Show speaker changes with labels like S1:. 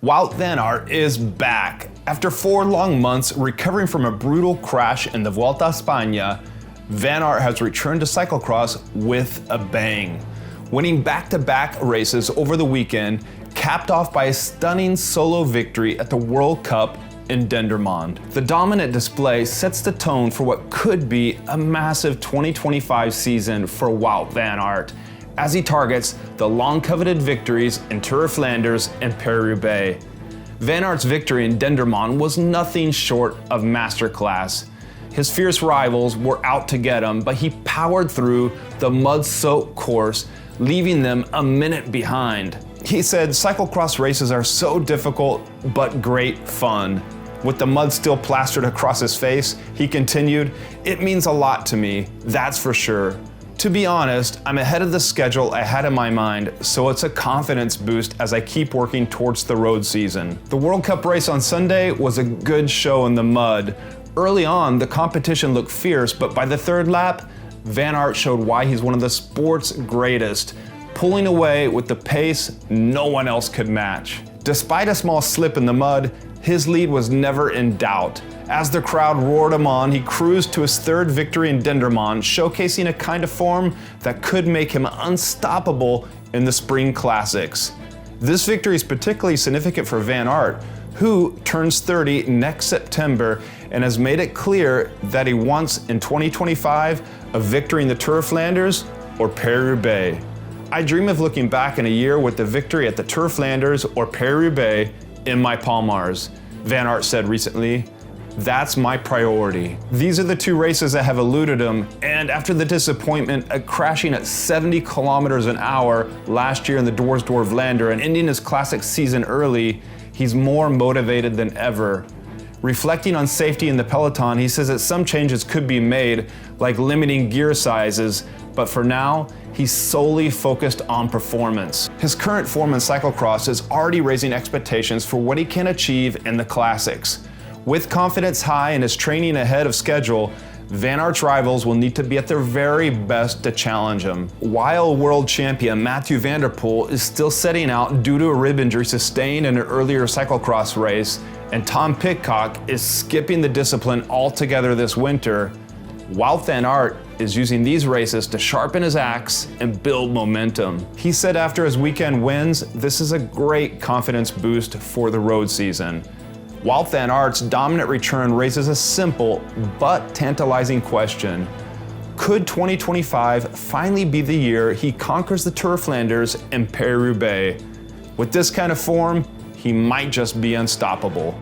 S1: Wout van Aert is back. After 4 long months recovering from a brutal crash in the Vuelta a España, Van Aert has returned to cyclocross with a bang, winning back-to-back races over the weekend, capped off by a stunning solo victory at the World Cup in Dendermonde. The dominant display sets the tone for what could be a massive 2025 season for Wout van Aert, as he targets the long-coveted victories in Tour of Flanders and Paris-Roubaix. Van Aert's victory in Dendermonde was nothing short of masterclass. His fierce rivals were out to get him, but he powered through the mud-soaked course, leaving them a minute behind. He said, "Cyclocross races are so difficult, but great fun." With the mud still plastered across his face, he continued, "It means a lot to me, that's for sure. To be honest, I'm ahead of the schedule I had in my mind, so it's a confidence boost as I keep working towards the road season." The World Cup race on Sunday was a good show in the mud. Early on, the competition looked fierce, but by the third lap, Van Aert showed why he's one of the sport's greatest, pulling away with the pace no one else could match. Despite a small slip in the mud, his lead was never in doubt. As the crowd roared him on, he cruised to his third victory in Dendermonde, showcasing a kind of form that could make him unstoppable in the spring classics. This victory is particularly significant for Van Aert, who turns 30 next September and has made it clear that he wants in 2025 a victory in the Tour of Flanders or Paris-Roubaix. "I dream of looking back in a year with the victory at the Tour of Flanders or Paris-Roubaix in my palmars," Van Aert said recently. "That's my priority." These are the two races that have eluded him, and after the disappointment at crashing at 70 kilometers an hour last year in the Dwars door Vlaanderen and ending his classic season early, he's more motivated than ever. Reflecting on safety in the peloton, he says that some changes could be made, like limiting gear sizes, but for now, he's solely focused on performance. His current form in cyclocross is already raising expectations for what he can achieve in the classics. With confidence high and his training ahead of schedule, Van Aert's rivals will need to be at their very best to challenge him. While world champion Mathieu van der Poel is still setting out due to a rib injury sustained in an earlier cyclocross race, and Tom Pidcock is skipping the discipline altogether this winter, Wout van Aert is using these races to sharpen his axe and build momentum. He said after his weekend wins, "This is a great confidence boost for the road season." Wout van Aert's dominant return raises a simple but tantalizing question. Could 2025 finally be the year he conquers the Tour of Flanders and Paris-Roubaix? With this kind of form, he might just be unstoppable.